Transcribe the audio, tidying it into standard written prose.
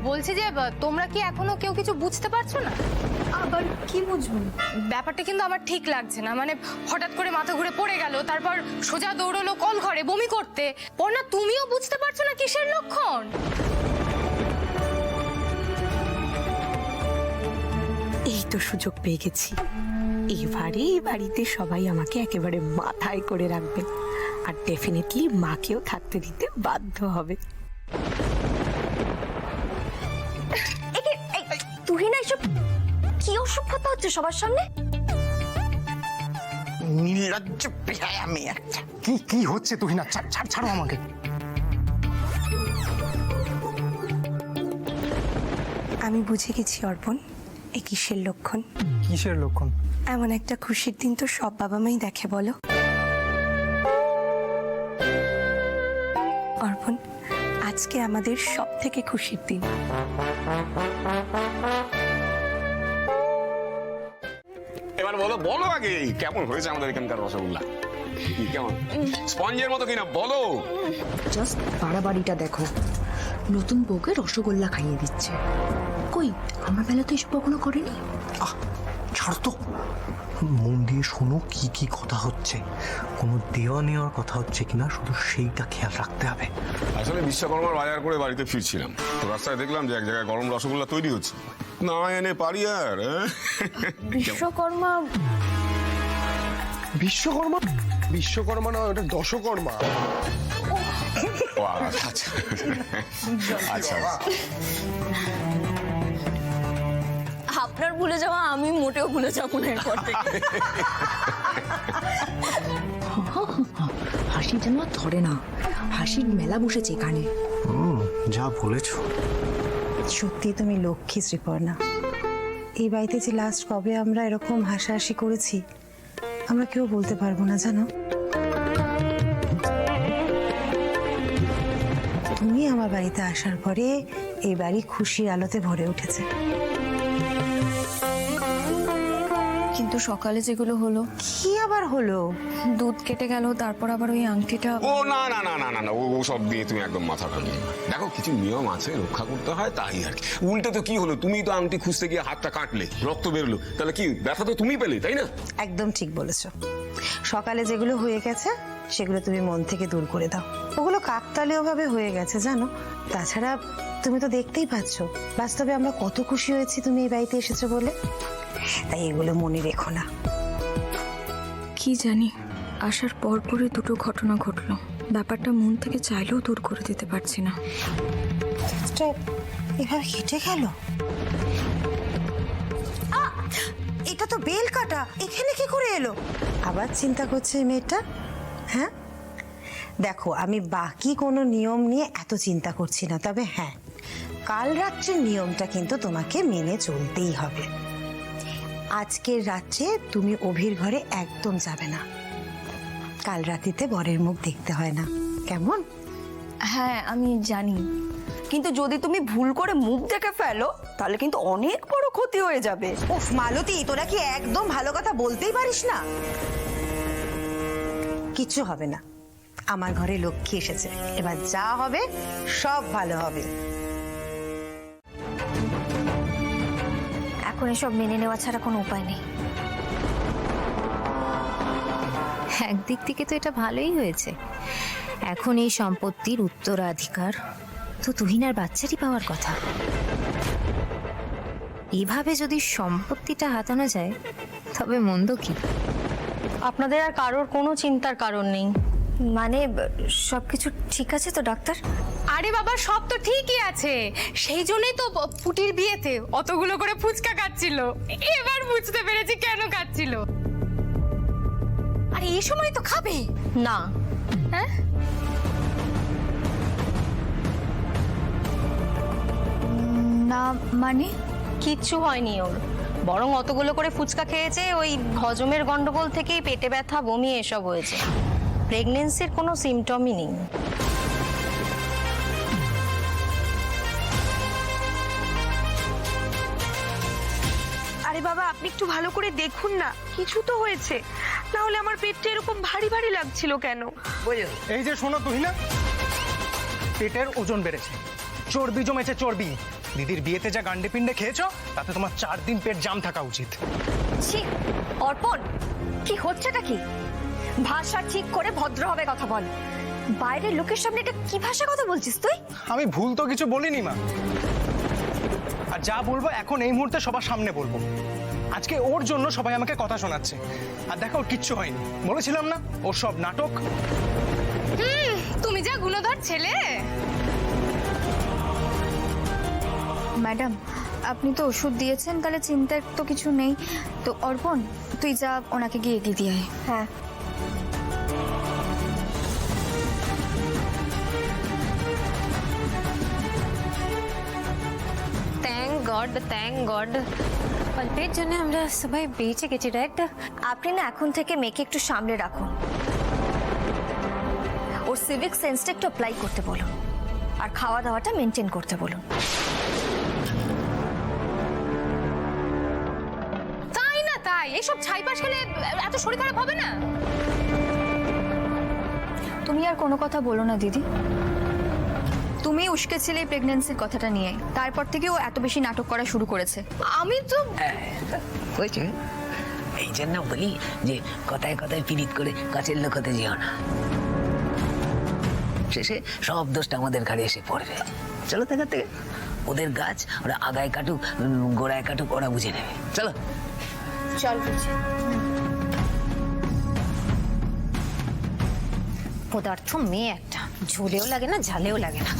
বলছি যে তোমরা কি এখনো কেউ কিছু বুঝতে পারছো না? আবার কি বুঝবো? ব্যাপারটা কিন্তু আমার ঠিক লাগছে না। মানে হঠাৎ করে মাথা ঘুরে পড়ে গেল, তারপর সোজা দৌড়লো কল ঘরে বমি করতে। পর্ণা, তুমিও বুঝতে পারছো না কিসের লক্ষণ? এই তো সুযোগ পেয়ে গেছি। এবারে এই বাড়িতে সবাই আমাকে একেবারে মাথায় করে রাখবে, আর ডেফিনেটলি মাকেও থাকতে দিতে বাধ্য হবে। তুই না এসব কি অসভ্যতা হচ্ছে সবার সামনে? নির্লজ্জ পেশায় আমি একটা। কি কি হচ্ছে তুই না? ছাড়ো আমাকে। আমি বুঝে গেছি অর্পণ, এ কিসের লক্ষণ। কিসের লক্ষণ? এমন একটা খুশির দিন তো সব বাবা মাই দেখে বলো। অর্পণ, আজকে আমাদের সব থেকে খুশির দিন। এবার বলো বলো আগে কেমন হয়েছে আমাদের এখানকার রসগোল্লা? কেমন স্পঞ্জের মতো কিনা বলো। জাস্ট বাড়াবাড়িটা দেখো, নতুন বউকে রসগোল্লা খাইয়ে দিচ্ছে। কই আমার বেলা তো এসব কখনো করেনি। ছাড় তো, মন দিয়ে শোনো কি কি কথা হচ্ছে। কোনো দেওয়া নেওয়ার কথা হচ্ছে কিনা শুধু সেইটা খেয়াল রাখতে হবে। আসলে বিশ্বকর্মার বাজার করে বাড়িতে ফিরছিলাম, তো রাস্তায় দেখলাম যে এক জায়গায় গরম রসগোল্লা তৈরি হচ্ছে। না এনে পারি আর। বিশ্বকর্মা বিশ্বকর্মা? বিশ্বকর্মা না, ওটা দশকর্মা। ও আচ্ছা আচ্ছা। আপনার ভুলে যাওয়া আমি মোটেও ভুলে যাবো না এরপর থেকে। হাসি যেন আর ধরে না, হাসির মেলা বসেছে এখানে। যা বলেছো। সত্যি তুমি লক্ষ্মী শ্রীপর্ণা। এই বাড়িতে যে লাস্ট কবে আমরা এরকম হাসাহাসি করেছি আমরা কেউ বলতে পারবো না, জানো। তুমি আমার বাড়িতে আসার পরে এই বাড়ি খুশির আলোতে ভরে উঠেছে। কিন্তু সকালে যেগুলো হলো, কি আবার হলো? দুধ কেটে গেল, তারপর আবার ওই আংটিটা। ও না না না না না না, ও সব দিয়ে তুমি একদম মাথা ঘামিয়ে না। দেখো কিছু নিয়ম আছে, রক্ষা করতে হয়, তাই আর কি। উল্টে তো কি হলো, তুমি তো আংটি খুঁজতে গিয়ে হাতটা কাটলে, রক্ত বেরোলো, তাহলে কি ব্যথা তো তুমি পেলে, তাই না? একদম ঠিক বলেছো। সকালে যেগুলো হয়ে গেছে সেগুলো তুমি মন থেকে দূর করে দাও। ওগুলো কাকতালীয় ভাবে হয়ে গেছে, জানো। তাছাড়া তুমি তো দেখতেই পাচ্ছ বাস্তবে আমরা কত খুশি হয়েছি তুমি এই বাড়িতে এসেছো বলে। তাই এগুলো মনে রেখো না। কি জানি, আসার পরপরই দুটো ঘটনা ঘটলো। ব্যাপারটা মন থেকে চাইলেও দূর করে দিতে পারছি না। এভাবে হেঁটে গেল। এটা তো বেল কাটা, এখানে কি করে এলো? আবার চিন্তা করছে এই মেয়েটা। হ্যাঁ দেখো, আমি বাকি কোনো নিয়ম নিয়ে এত চিন্তা করছি না, তবে হ্যাঁ কাল রাত্রের নিয়মটা কিন্তু তোমাকে মেনে চলতেই হবে। আজকের রাত্রে তুমি অভির ঘরে একদম যাবে না। কাল রাত্রিতে বরের মুখ দেখতে হয় না, কেমন? হ্যাঁ আমি জানি, কিন্তু যদি তুমি ভুল করে মুখ দেখে ফেলো তাহলে কিন্তু অনেক বড় ক্ষতি হয়ে যাবে। উফ মালতী, তোরা কি একদম ভালো কথা বলতেই পারিস না? কিচ্ছু হবে না, আমার ঘরে লক্ষ্মী এসেছে, এবার যা হবে সব ভালো হবে। এখন এসব মেনে নেওয়া ছাড়া কোনো উপায় নেই। একদিক থেকে তো এটা ভালোই হয়েছে। এখন এই সম্পত্তির উত্তরাধিকার তো তুহিনার বাচ্চারই পাওয়ার কথা। এভাবে যদি সম্পত্তিটা হাতানো যায় তবে মন্দ কি? আপনাদের আর কারোর কোনো চিন্তার কারণ নেই। মানে সবকিছু ঠিক আছে তো ডাক্তার? আরে বাবা, সব তো ঠিকই আছে। সেই জন্যই তো পুটির বিয়েতে অতগুলো করে ফুচকা খাচ্ছিল। এবার বুঝতে পেরেছি কেন খাচ্ছিল। আরে এই সময় তো খাবে না। হ্যাঁ, না মানে কিচ্ছু হয়নি ওর, বরং অতগুলো করে ফুচকা খেয়েছে ওই হজমের গন্ডগোল থেকেই পেটে ব্যথা, বমি এসব হয়েছে। প্রেগন্যান্সির কোনো সিমটমই নেই। আরে বাবা, আপনি একটু ভালো করে দেখুন না, কিছু তো হয়েছে। না হলে আমার পেটটা এরকম ভারী ভারী লাগছিল কেন? এই যে শোনো তুহিনা, পেটের ওজন বেড়েছে, চর্বি জমেছে, চর্বি। দিদির বিয়েতে যা গান্ডে পিন্ডে খেয়েছো তাতে তোমার 4 দিন পেট জাম থাকা উচিত। ছি অর্পণ, কি হচ্ছেটা কি? ভাষা ঠিক করে ভদ্রভাবে কথা বল। বাইরের লোকের সামনে এটা কি ভাষা কথা বলছিস তুই? আমি ভুল তো কিছু বলিনি মা, আর যা বলবো এখন এই মুহূর্তে সবার সামনে বলবো। আজকে ওর জন্য সবাই আমাকে কথা শোনাচ্ছে, আর দেখো ওর কিচ্ছু হয়নি। বলেছিলাম না ওর সব নাটক। তুমি যা গুণধর ছেলে। ম্যাডাম, আপনি তো ওষুধ দিয়েছেন, তাহলে চিন্তার তো কিছু নেই। তো অর্পণ, তুই যা ওনাকে গিয়ে এগিয়ে দিয়ে আয়। হ্যাঁ। থ্যাংক গড অল্পের জন্য আমরা সবাই বেঁচে গেছি, রাইট? আপনি না এখন থেকে মেয়েকে একটু সামলে রাখুন। ওর সিভিক সেন্সটা একটু অ্যাপ্লাই করতে বলুন, আর খাওয়া দাওয়াটা মেনটেন করতে বলুন। তাই না তাই, এইসব ছাইপাশ খেলে এত শরীর খারাপ হবে না? তুমি আর কোনো কথা বলো না দিদি। তুমি উস্কেছিলে এই প্রেগন্যান্সির কথাটা নিয়ে, তারপর থেকে ও এত বেশি নাটক করা শুরু করেছে। আমি তো হয়েছে, এই জন্য বলি যে কথায় কথায় পিরিত করে কাছের লোক হতে যেও না, শেষে সব দোষটা আমাদের ঘাড়ে এসে পড়বে। চলো থেকে থেকে ওদের গাছ ওরা আগায় কাটুক গোড়ায় কাটুক ওরা বুঝে নেবে। চলো চল বুঝি। পদার্থ মেয়ে একটা, ঝোলেও লাগে না ঝালেও লাগে না।